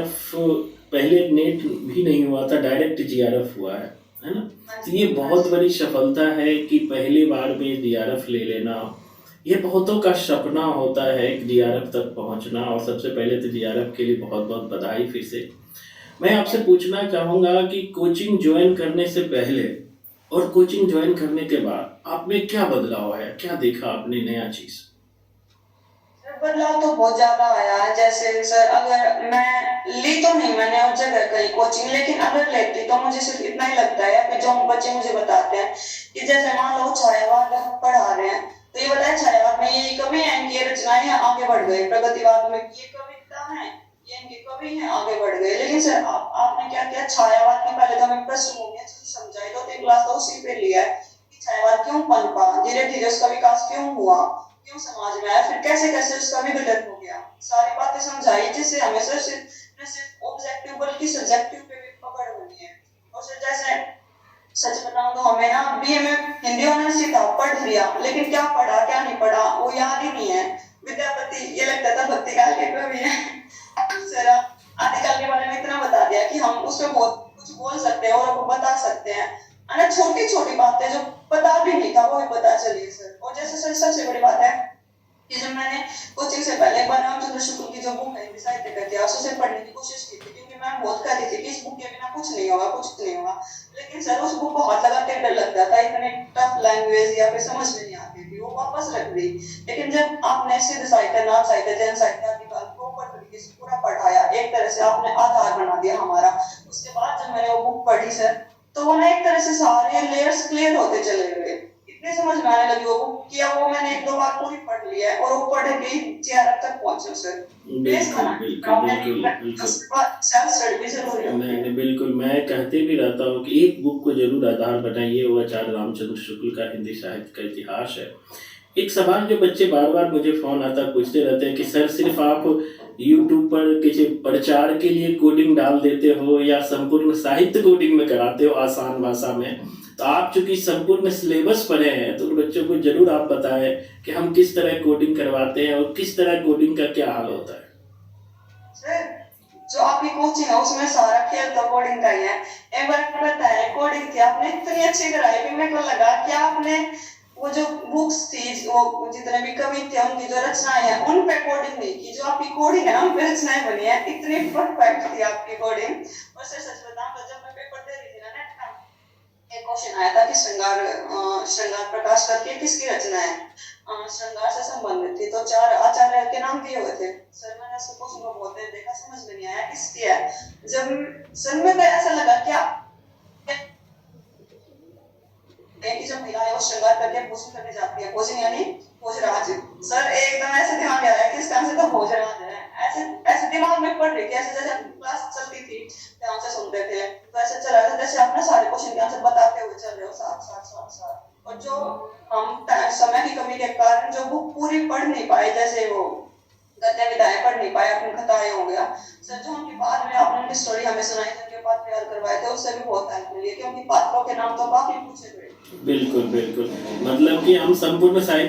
GRF पहले net भी नहीं हुआ था, डायरेक्ट जीआरएफ हुआ है ना? हाँ तो ये जी, हाँ बहुत जी। बड़ी सफलता है कि पहली बार में जीआरएफ ले लेना, ये बहुतों का सपना होता है कि जीआरएफ तक पहुँचना और सबसे पहले तो जीआरएफ के लिए बहुत-बहुत बधाई फिर से। मैं आपसे पूछना चाहूँगा कि कोचिंग जॉइन करने से पहले और कोचिंग जॉइन करने के बाद आप में क्या बदलाव आया? क्या देखा आपने नया चीज़? सर बदलाव तो बहुत ज़्यादा आया है। जैसे सर अगर मैं ली तो नहीं मैंने उस जगह कहीं कोचिंग, लेकिन अगर लेती तो मुझे सिर्फ़ इतना ही लगता है कि जो बच्चे मुझे बताते हैं कि जैसे मान लो छायावाद पढ़ा रहे हैं, तो ये बताया छायावाद में ये कवि हैं कि ये रचनाएँ हैं, आगे बढ़ गए। प्रगतिवाद में ये कविता है, ये इनके कवि हैं, आगे बढ़ गए। लेकिन सर आपने क्या किया, छायावाद की पहले तो हमें पृष्ठभूमि अच्छे से समझाई, 2-3 क्लास तो उसी पे लिया है कि छायावाद क्यों पनपा, धीरे-धीरे उसका विकास क्यों हुआ, क्यों समाज में आया, फिर कैसे-कैसे उसका विघटन हो गया। सारी बातें समझाई जिससे हमें सर सिर्फ न सिर्फ ऑब्जेक्टिव बल्कि सब्जेक्टिव पे भी पकड़ बनी है। और सर जैसे सच बताऊँ तो हमें ना बीए में हिंदी ऑनर्स ही था, पढ़ लिया, लेकिन क्या पढ़ा, क्या नहीं पढ़ा, वो याद ही नहीं है। विद्यापति ये लगता था भक्ति काल के कवि हैं। सर आदिकाल के बारे में इतना बता दिया कि हम उसमें बहुत कुछ बोल सकते हैं और आपको बता सकते हैं। है ना, छोटी-छोटी बातें जो पता भी नहीं था, वो भी पता चली है सर। और जैसे सर सबसे बड़ी बात है कि जब मैंने कोचिंग से पहले एक बार रामचंद्र शुक्ल की जो बुक है हिंदी साहित्य का इतिहास, उसे पढ़ने की कोशिश की थी, क्योंकि मैम बहुत कहती थी कि इस बुक के बिना कुछ नहीं होगा, कुछ नहीं होगा। लेकिन सर उस बुक को हाथ लगा के डर लगता था, इतनी टफ लैंग्वेज या फिर समझ में नहीं आती थी, वो वापस रख दी। लेकिन जब आपने सिद्ध साहित्य, नाथ साहित्य, जैन साहित्य आदि का प्रॉपर तरीके से पूरा पढ़ाया, एक तरह से आपने आधार बना दिया हमारा। उसके बाद जब मैंने वो बुक पढ़ी सर, तो वो ना एक तरह से सारे लेयर्स क्लियर होते चले गए। इतने समझ में आने लगी वो बुक कि अब वो मैंने 1-2 बार पूरी पढ़ लिया है और वो पढ़ के जीआरएफ तक पहुंचे सर। बेस बिल्कुल, बना बिल्कुल, आपने बिल्कुल, बिल्कुल। उसके बाद सेल्फ स्टडी भी ज़रूरी होती नहीं, है। नहीं, बिल्कुल, मैं कहते भी रहता हूँ कि एक बुक को ज़रूर आधार बनाइए, वो आचार्य रामचंद्र शुक्ल का हिंदी साहित्य का इतिहास है। एक सवाल जो बच्चे बार-बार मुझे फ़ोन आता है, पूछते रहते हैं कि सर सिर्फ़ आप यूट्यूब पर किसी प्रचार के लिए कोडिंग डाल देते हो या संपूर्ण साहित्य कोडिंग में कराते हो आसान भाषा में? तो आप चूँकि संपूर्ण सिलेबस पढ़े हैं, तो उन बच्चों को ज़रूर आप बताएँ कि हम किस तरह कोडिंग करवाते हैं और किस तरह कोडिंग का क्या हाल होता है? सर जो आपकी कोचिंग है उसमें सारा खेल तो कोडिंग का ही है। एक बार पता है कोडिंग थी, आपने इतनी अच्छी कराई कि मेरे को लगा कि आपने वो जो बुक्स थी, वो जितने भी कवि थे उनकी जो रचनाएं हैं उन पे कोडिंग नहीं की, जो आपकी कोडिंग है उन पे रचनाएं बनी है। इतनी परफेक्ट थी आपकी कोडिंग। और सर सच बताऊं तो जब मैं पेपर दे रही थी ना नेट का, एक क्वेश्चन आया था कि श्रृंगार प्रकाश करके किसकी रचना है, श्रृंगार से संबंधित थी, तो 4 आचार्य के नाम दिए हुए थे। सर मैंने उसको क्वेश्चन को बहुत देर देखा, समझ में नहीं आया किसकी है। जब सर में तो ऐसा लगा क्या कि जब महिला है वो श्रृंगार करके भोजन करने जाती है, भोजन यानी भोजराज। सर एकदम ऐसे दिमाग आया कि इसका आंसर तो भोजराज है। ऐसे ऐसे दिमाग में पढ़ रही थी, ऐसे जैसे क्लास चलती थी, ध्यान से सुनते थे, तो ऐसे चल रहा था जैसे आप ना सारे क्वेश्चन के आंसर बताते हुए चल रहे हो साथ साथ साथ साथ। और जो हम समय की कमी के कारण जो बुक पूरी पढ़ नहीं पाए, जैसे वो गद्य विधाएं पढ़ नहीं पाए, अपने खताएं हो गया। सर जो उनके बाद में आपने उनकी स्टोरी हमें सुनाई थी, उनके पात्र तैयार करवाए थे, उससे भी बहुत हेल्प मिली है, क्योंकि पात्रों के नाम तो काफी पूछे गए। बिल्कुल, बिल्कुल। मतलब कि हम संपूर्ण साहित्य